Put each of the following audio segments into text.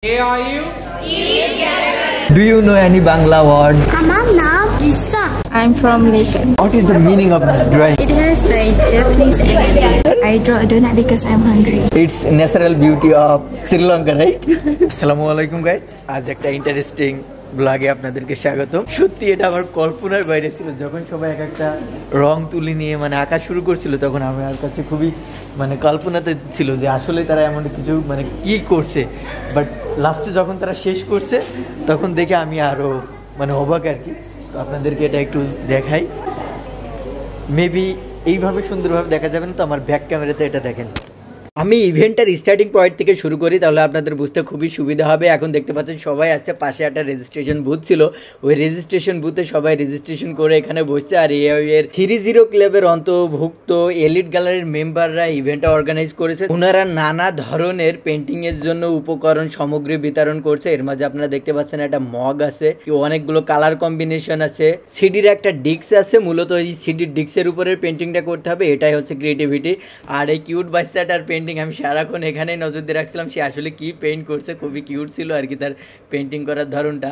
Hey, are you? Do you know any Bangla word? আমার নাম Lisa. I'm from Malaysia. What is the meaning of this drawing? It has like Japanese and I draw a donut because I'm hungry. It's natural beauty of Sri Lanka, right? Assalamu alaikum guys. আজ একটা interesting ব্লগে আপনাদেরকে স্বাগত। সত্যি এটা আমার কল্পনার বাইরে ছিল, যখন সবাই এক একটা রং তুলি নিয়ে আঁকা শুরু করছিল, তখন আমার কাছে খুবই কল্পনাতে ছিল যে আসলে তারা এমন কিছু কি করছে। বাট লাস্টে যখন তারা শেষ করছে তখন দেখে আমি আরো অবাক আর কি। তো আপনাদেরকে এটা একটু দেখাই, মেবি এইভাবে সুন্দরভাবে দেখা যাবে না, তো আমার ব্যাক ক্যামেরাতে এটা দেখেন। আমি ইভেন্টের স্টার্টিং পয়েন্ট থেকে শুরু করি, তাহলে আপনাদের বুঝতে খুবই সুবিধা হবে। এখন দেখতে পাচ্ছেন সবাই আসছে, পাশে একটা রেজিস্ট্রেশন বুথ ছিল, ওই রেজিস্ট্রেশন বুথে সবাই রেজিস্ট্রেশন করে এখানে বসছে। আর এর 30 ক্লাবের অন্তর্ভুক্ত এলিট গ্যালারির মেম্বাররা ইভেন্টটা অর্গানাইজ করেছে। ওনারা নানা ধরনের পেন্টিংয়ের জন্য উপকরণ সামগ্রী বিতরণ করছে। এর মাঝে আপনারা দেখতে পাচ্ছেন একটা মগ আছে, অনেকগুলো কালার কম্বিনেশন আছে, সিডির একটা ডিস্ক আছে। মূলত এই সিডির ডিস্কের উপরে পেন্টিংটা করতে হবে, এটাই হচ্ছে ক্রিয়েটিভিটি। আর এই কিউট বাচ্চাটার পেন্টিং আমি সারাক্ষণ এখানেই নজর দিয়ে রাখছিলাম, সে আসলে কি পেইন্ট করছে। খুবই কিউট ছিল আর কি তার পেন্টিং করার ধরনটা।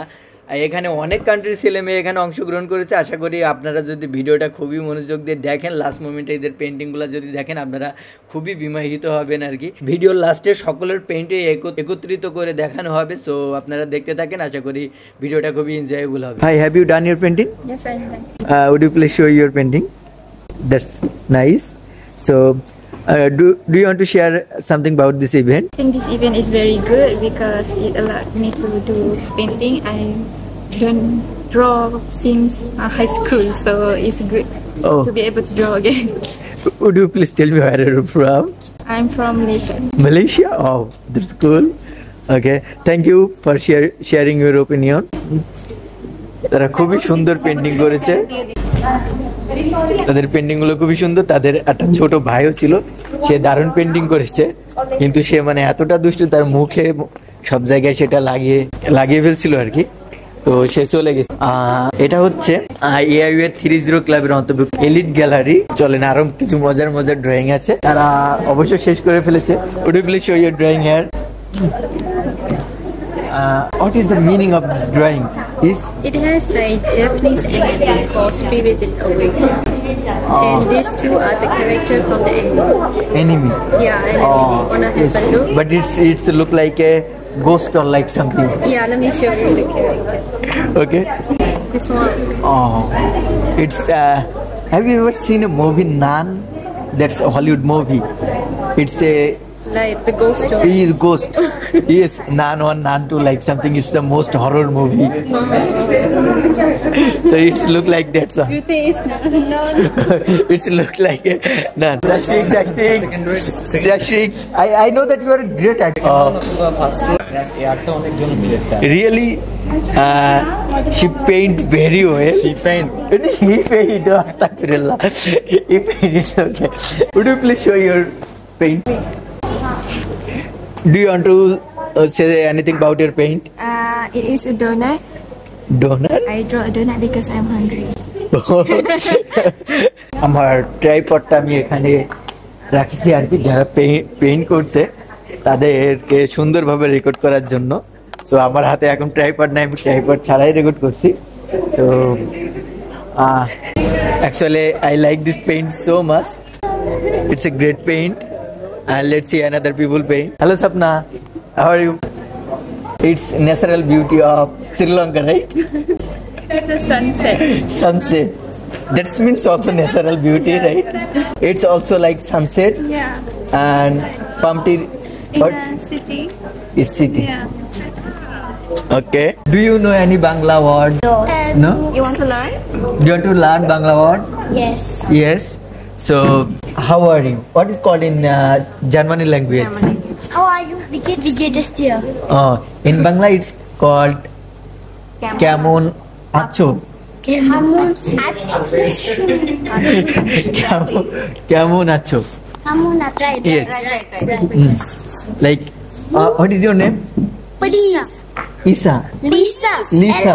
এখানে অনেক কান্ট্রির ছেলে মেয়ে এখানে অংশগ্রহণ করেছে। আশা করি আপনারা যদি ভিডিওটা খুবই মনোযোগ দিয়ে দেখেন, লাস্ট মোমেন্টে এদের পেন্টিংগুলো যদি দেখেন আপনারা খুবই বিমোহিত হবেন আর কি। ভিডিওর লাস্টে সকলের পেন্টে একত্রিত করে দেখানো হবে, সো আপনারা দেখতে থাকেন। আশা করি ভিডিওটা খুবই এনজয়েবল হবে। Hi, have you done your painting? Yes, I'm done. Would you please show your painting? That's nice. So do you want to share something about this event? I think this event is very good because it allowed me to do painting. I don't draw since high school, so it's good to be able to draw again. Would you please tell me where you're from? I'm from Malaysia. Malaysia? Oh, that's cool. Okay, thank you for sharing your opinion. তারা খুবই সুন্দর painting করেছে, তাদের painting গুলো খুবই সুন্দর। তাদের একটা ছোট ভাইও ছিল, সে দারুণ পেন্টিং করেছে, কিন্তু সে এতটা দুষ্ট, তার মুখে সব জায়গায় সেটা লাগিয়ে ফেলছিল আর কি, তো সে চলে গেছে। এটা হচ্ছে AIU এর 30 ক্লাবের অন্তর্ভুক্ত এলিট গ্যালারি। চলেন, আরো কিছু মজার ড্রয়িং আছে, তারা অবশ্য শেষ করে ফেলেছে। Would you please show your drawing here? What is the meaning of this drawing? It has like Japanese anime called Spirited Away, and these two are the character from the Enemy. Yeah, enemy. One of Yes. the look. But it's look like a ghost or like something. Yeah, let me show you the character. Okay. This one. Oh, it's. Have you ever seen a movie Nan? That's a Hollywood movie. It's a. Like the ghost story. He is ghost. Yes, Nan 1, Nan 2, like something. It's the most horror movie. So it's look like that. So. You think it's not? No. It's look like a Nan. That's it. I know that you are a great actor. Really? She paint very well. She paint. He paint. Astaghfirullah. He paint. It's okay. Would you please show your paint? Do you want to say anything about your paint? It is a donut. Donut? I draw a donut because I'm hungry. আমার ট্রাইপডটা আমি এখানে রাখছি আর কি, যারা paint করছে তাদেরকে সুন্দরভাবে record করার জন্য। সো আমার হাতে এখন ট্রাইপড নাই, আমি ট্রাইপড ছাড়াই রেকর্ড করছি। So actually I like this paint so much, it's a great paint. And let's see another people paint. Hello Sapna, how are you? It's natural beauty of Sri Lanka, right? It's a sunset. Sunset. That means also natural beauty, right? It's also like sunset. Yeah. And Pumpty. What? City. Is city. Yeah. Okay. Do you know any Bangla word? No? You want to learn? Do you want to learn Bangla word? Yes. Yes. So how are you? What is called in German language? How are you? We get just here. In Bangla it's called Kemon Acho. Hamun. Kemon Acho. Hamun. Right. Yes. Right. Like what is your name? Please. Isa. Lisa. Lisa. Lisa.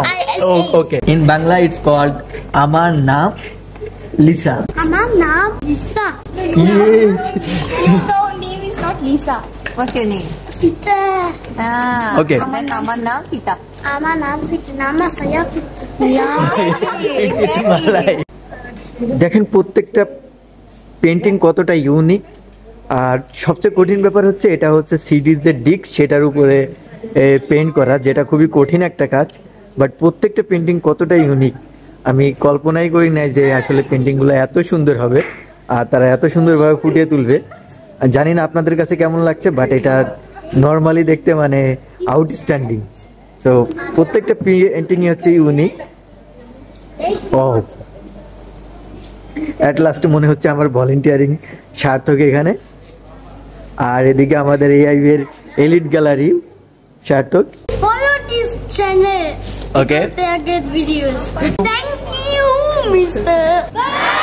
Oh, okay. In Bangla it's called Amar Naam Lisa. আমার নাম Lisa. Yes. No, name is not Lisa. What's your name? Peter. Okay. Nama kita. Ama nama Peter. Nama saya Peter. It's Malay. দেখেন প্রত্যেকটা painting কতটা unique, আর সবচেয়ে কঠিন ব্যাপার হচ্ছে এটা হচ্ছে সিডির যে ডিস্ক সেটার উপরে পেন্ট করা, যেটা খুবই কঠিন একটা কাজ। বাট প্রত্যেকটা পেন্টিং কতটা ইউনিক আমি কল্পনাই করি নাই যে আসলে পেন্টিংগুলো এত সুন্দর হবে আর তারা এত সুন্দরভাবে ফুটিয়ে তুলবে। জানি না আপনাদের কাছে কেমন লাগছে, বাট এটা নর্মালি দেখতে মানে আউটস্ট্যান্ডিং। সো প্রত্যেকটা পেন্টিংই হচ্ছে ইউনিক। ও অ্যাট লাস্ট মনে হচ্ছে আমার ভলেন্টিয়ারিং সার্থক এখানে। আর এদিকে আমাদের এআই এর এলিট গ্যালারি সার্থক। Follow this channel. Okay. They are good videos. Thank you, Mr. Bye.